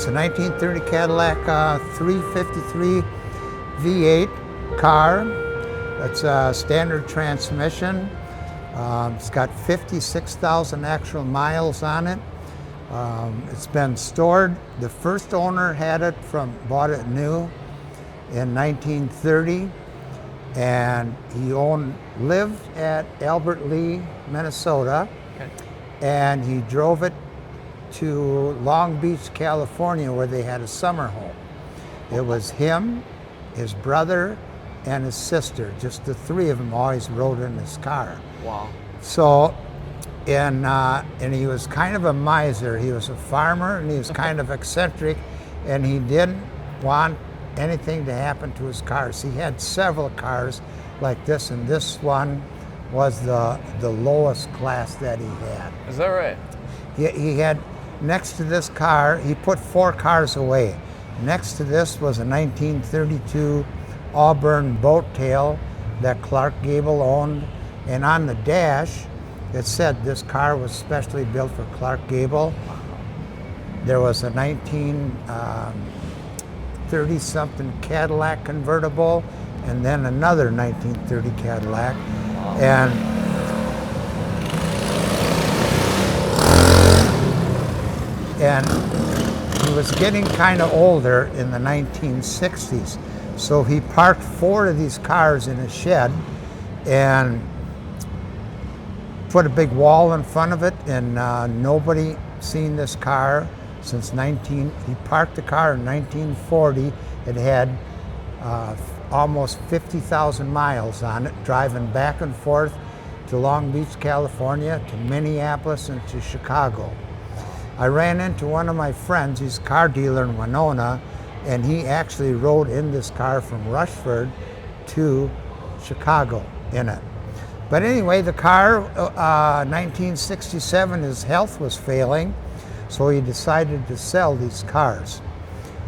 It's a 1930 Cadillac 353 V8 car. It's a standard transmission. It's got 56,000 actual miles on it. It's been stored. The first owner bought it new in 1930, and he lived at Albert Lea, Minnesota, okay. And he drove it to Long Beach, California, where they had a summer home. It was him, his brother, and his sister. Just the three of them always rode in his car. Wow. So, and he was kind of a miser. He was a farmer, and he was kind of eccentric, and he didn't want anything to happen to his cars. He had several cars like this, and this one was the lowest class that he had. Is that right? He had, next to this car, he put 4 cars away. Next to this was a 1932 Auburn Boattail that Clark Gable owned, and on the dash it said this car was specially built for Clark Gable. There was a 1930-something Cadillac convertible, and then another 1930 Cadillac. And he was getting kind of older in the 1960s. So he parked 4 of these cars in a shed and put a big wall in front of it, and nobody seen this car since he parked the car in 1940. It had almost 50,000 miles on it, driving back and forth to Long Beach, California, to Minneapolis, and to Chicago. I ran into one of my friends, he's a car dealer in Winona, and he actually rode in this car from Rushford to Chicago in it. But anyway, the car, 1967, his health was failing, so he decided to sell these cars.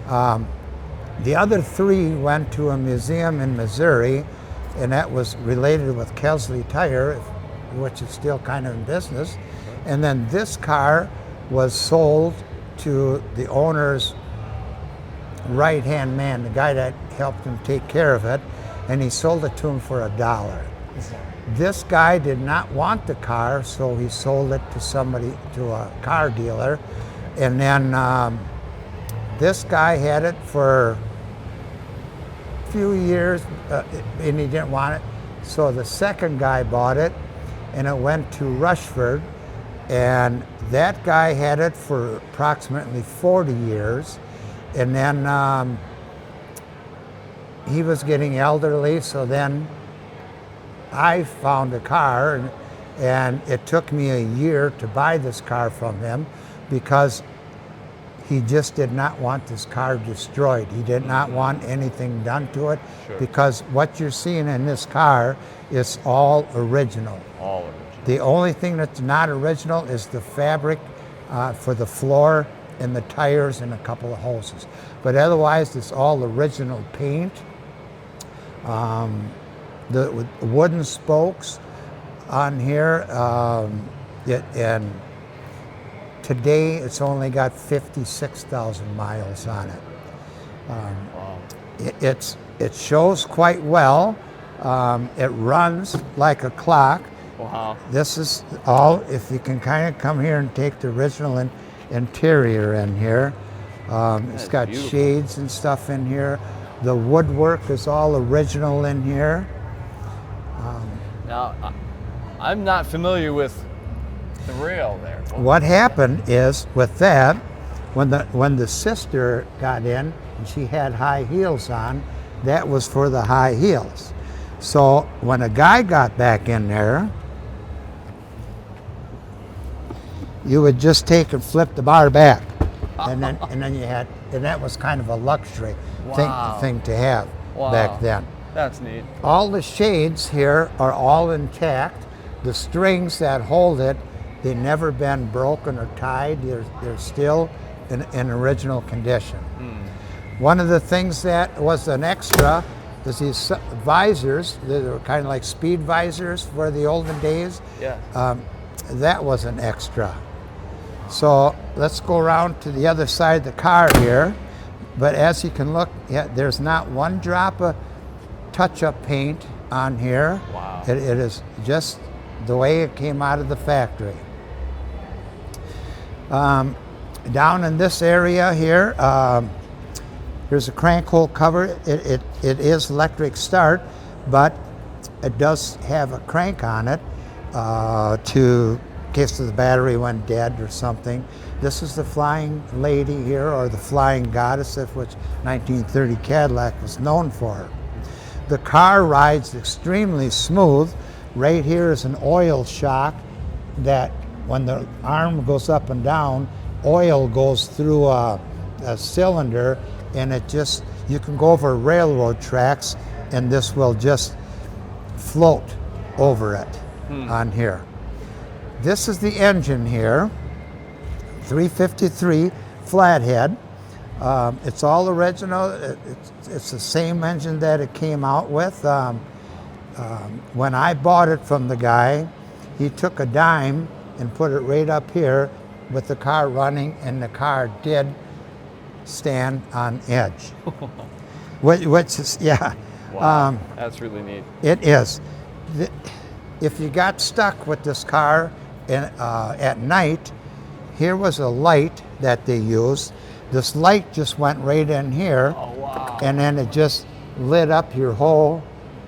The other 3 went to a museum in Missouri, and that was related with Kesley Tire, which is still kind of in business. And then this car was sold to the owner's right-hand man, the guy that helped him take care of it, and he sold it to him for $1. This guy did not want the car, so he sold it to a car dealer, and then this guy had it for a few years, and he didn't want it, so the second guy bought it, and it went to Rushford, and that guy had it for approximately 40 years, and then he was getting elderly, so then I found a car, and it took me a year to buy this car from him because he just did not want this car destroyed. He did not want anything done to it. Sure. Because what you're seeing in this car is all original. All original. The only thing that's not original is the fabric for the floor and the tires and a couple of hoses. But otherwise, it's all original paint. The wooden spokes on here, and today it's only got 56,000 miles on it. Wow. It shows quite well. It runs like a clock. Wow. This is all, if you can kind of come here and take the original interior in here. It's got beautiful shades and stuff in here. The woodwork is all original in here. Now, I'm not familiar with the rail there. What happened is with that, when the sister got in and she had high heels on, that was for the high heels. So when a guy got back in there, you would just take and flip the bar back, and then you had, and that was kind of a luxury thing to have back then. That's neat. All the shades here are all intact. The strings that hold it, they've never been broken or tied. They're still in original condition. One of the things that was an extra is these visors. They were kind of like speed visors for the olden days. Yeah. That was an extra. So let's go around to the other side of the car here. But as you can look, yeah, there's not one drop of touch-up paint on here. Wow. It is just the way it came out of the factory. Down in this area here, here's a crank hole cover. It is electric start, but it does have a crank on it in case the battery went dead or something. This is the Flying Lady here, or the Flying Goddess, of which 1930 Cadillac was known for. The car rides extremely smooth. Right here is an oil shock that when the arm goes up and down, oil goes through a cylinder, and you can go over railroad tracks and this will just float over it on here. This is the engine here, 353 Flathead. It's all original. It's the same engine that it came out with. When I bought it from the guy, he took a dime and put it right up here with the car running, and the car did stand on edge. Which is, yeah. Wow, that's really neat. It is. If you got stuck with this car at night, here was a light that they used. This light just went right in here, and then it just lit up your whole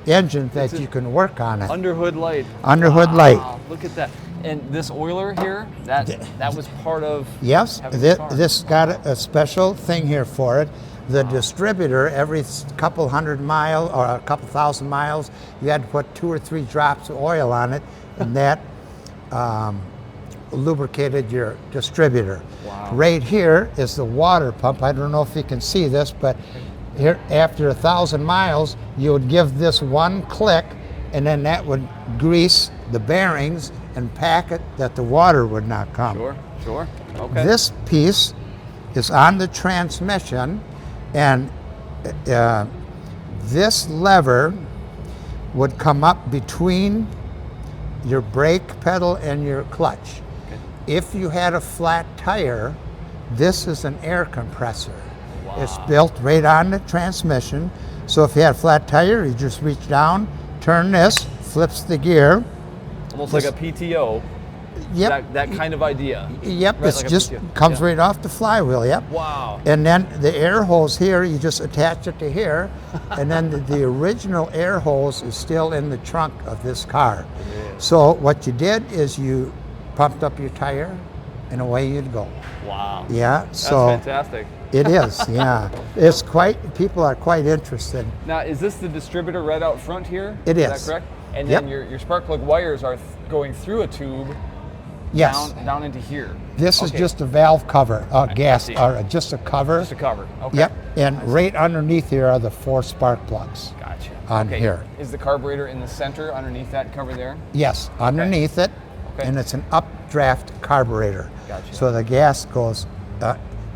engine that you can work on it. Underhood light. Underhood light. Look at that. And this oiler here, that was part of. Yes, having the car. this got a special thing here for it. The distributor, every couple hundred miles or a couple thousand miles, you had to put 2 or 3 drops of oil on it, and that lubricated your distributor. Wow. Right here is the water pump. I don't know if you can see this, but here, after 1,000 miles, you would give this one click, and then that would grease the bearings and pack it that the water would not come. Sure. Okay. This piece is on the transmission, and this lever would come up between your brake pedal and your clutch. Okay. If you had a flat tire, this is an air compressor. Wow. It's built right on the transmission. So if you had a flat tire, you just reach down, turn this, flips the gear. Almost like a PTO. Yep. That kind of idea. Yep, right, it's like just comes right off the flywheel, yep. Wow. And then the air hose here, you just attach it to here, and then the original air hose is still in the trunk of this car. So what you did is you pumped up your tire, and away you'd go. Wow. Yeah, that's so fantastic. It is, yeah. It's people are quite interested. Now, is this the distributor right out front here? It is. Is that correct? And then your spark plug wires are going through a tube. Yes. Down into here. This is just a valve cover, gas, or just a cover. Just a cover. Okay. Yep. And right underneath here are the 4 spark plugs. Gotcha. On here. Is the carburetor in the center underneath that cover there? Yes, underneath it. Okay. And it's an updraft carburetor. Gotcha. So the gas goes.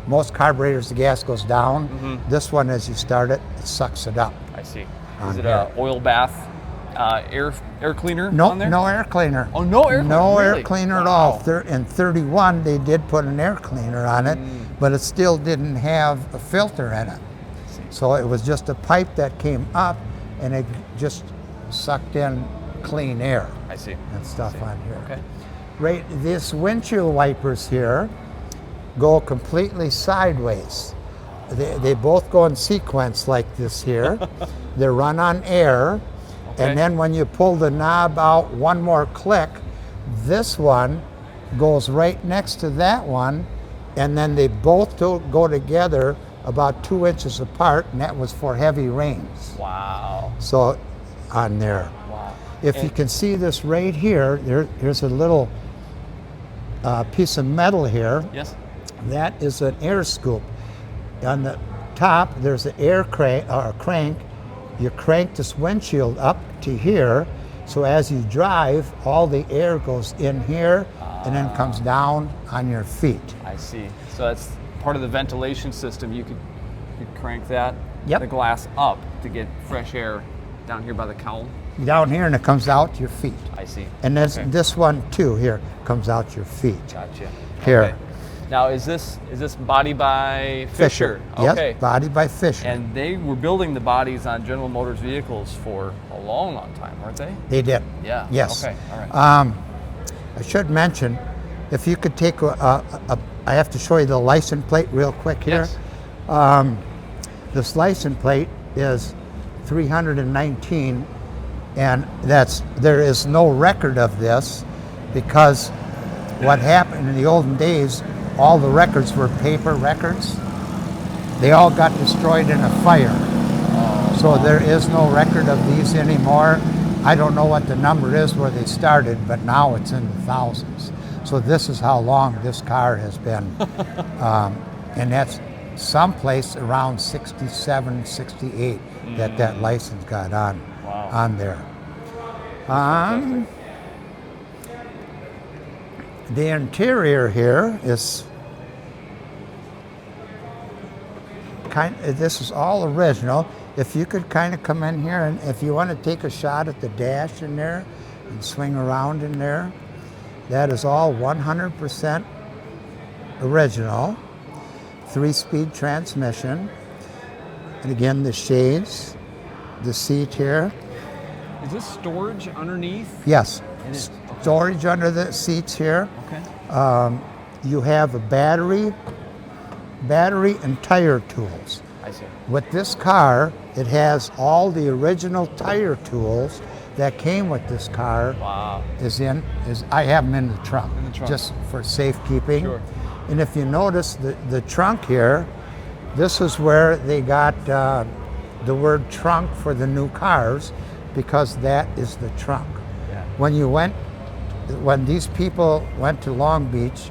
Most carburetors, the gas goes down. Mm-hmm. This one, as you start it, it sucks it up. I see. Is it an oil bath? Air cleaner on there? No air cleaner. Oh, no air cleaner? No really? air cleaner at all. In 31, they did put an air cleaner on it, but it still didn't have a filter in it. So it was just a pipe that came up, and it just sucked in clean air. I see. And stuff on here. Okay. Right, this windshield wipers here go completely sideways. They both go in sequence like this here. They run on air. Okay. And then when you pull the knob out one more click, this one goes right next to that one, and then they both go together about 2 inches apart, and that was for heavy rains. Wow. So on there. Wow. If you can see this right here, here's a little piece of metal here. Yes. That is an air scoop. On the top, there's an air crank or a crank. You crank this windshield up to here, so as you drive, all the air goes in here and then comes down on your feet. I see. So that's part of the ventilation system. You could crank that, Yep. the glass up to get fresh air down here by the cowl. Down here, and it comes out your feet. I see. And this one too here comes out your feet. Gotcha. Here. Okay. Now, is this body by Fisher? Okay. Yes, body by Fisher. And they were building the bodies on General Motors vehicles for a long, long time, weren't they? They did. Yeah. Yes. Okay. All right. I should mention, if you could take I have to show you the license plate real quick here. Yes. This license plate is 319, and there is no record of this because what happened in the olden days, all the records were paper records. They all got destroyed in a fire. So there is no record of these anymore. I don't know what the number is where they started, but now it's in the thousands. So this is how long this car has been. And that's someplace around 67, 68 that license got on there. The interior here is this is all original. If you could kind of come in here, and if you want to take a shot at the dash in there and swing around in there, that is all 100% original. 3-speed transmission. And again, the shades, the seat here. Is this storage underneath? Yes. It is. Okay. Storage under the seats here. Okay. You have a battery and tire tools. I see. With this car, it has all the original tire tools that came with this car. Wow. I have them in the trunk. In the trunk. Just for safekeeping. Sure. And if you notice the trunk here, this is where they got the word trunk for the new cars, because that is the trunk. Yeah. When these people went to Long Beach,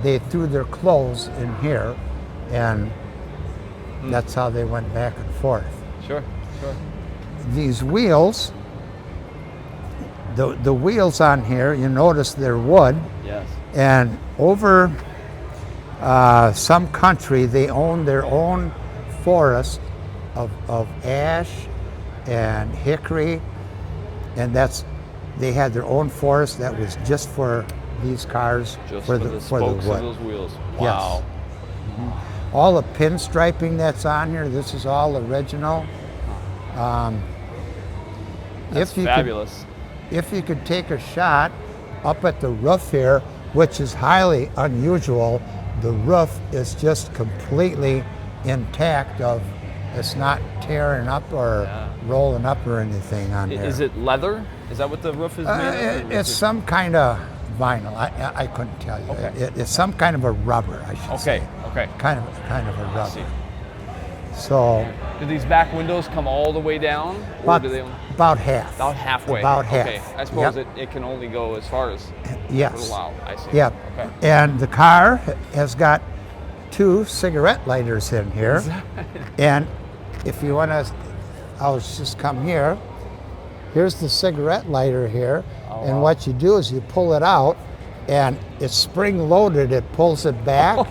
they threw their clothes in here, and that's how they went back and forth. Sure. These wheels, the wheels on here, you notice they're wood. Yes. And over some country, they own their own forest of ash and hickory, and they had their own forest that was just for these cars, Just for the the spokes wood. of those wheels. Yes. Wow. All the pinstriping that's on here, this is all original. That's fabulous. If you could take a shot up at the roof here, which is highly unusual, the roof is just completely intact. It's not tearing up or rolling up or anything on there. Is it leather? Is that what the roof is made of? It's some kind of vinyl. I couldn't tell you. Okay. It's some kind of a rubber, I should say. Okay. Kind of a I rubber. see. So Do these back windows come all the way down? Or about, do they about half. about halfway? About half. Okay. I suppose Yep. it can only go as far as Yes. wow. I see. Yep. Okay. And the car has got 2 cigarette lighters in here. And if you want to, I'll just come here. Here's the cigarette lighter here. Oh, and wow. what you do is you pull it out, and it's spring loaded. It pulls it back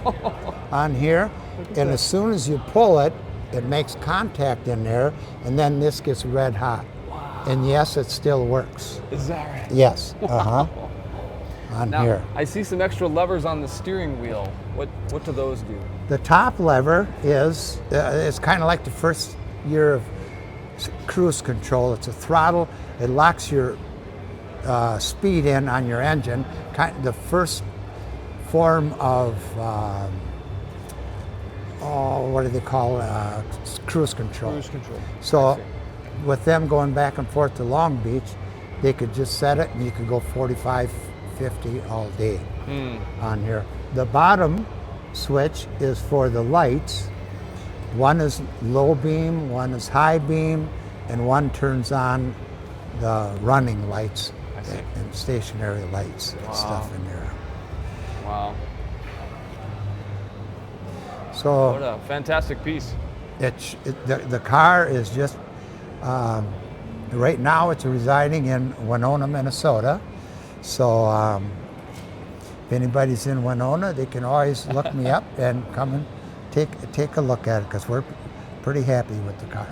on here. And as soon as you pull it, it makes contact in there, and then this gets red hot. Wow. And yes, it still works. Is that right? Yes. On Now, here. I see some extra levers on the steering wheel. What do those do? The top lever is it's kind of like the first year of cruise control. It's a throttle. It locks your speed in on your engine. The first form of what do they call cruise control? Cruise control. So with them going back and forth to Long Beach, they could just set it and you could go 45, 50 all day on here. The bottom switch is for the lights. One is low beam, one is high beam, and one turns on the running lights and stationary lights and stuff in there. Wow. So What a fantastic piece. the car is just, right now it's residing in Winona, Minnesota. So if anybody's in Winona, they can always look me up and come and take a look at it, because we're pretty happy with the car.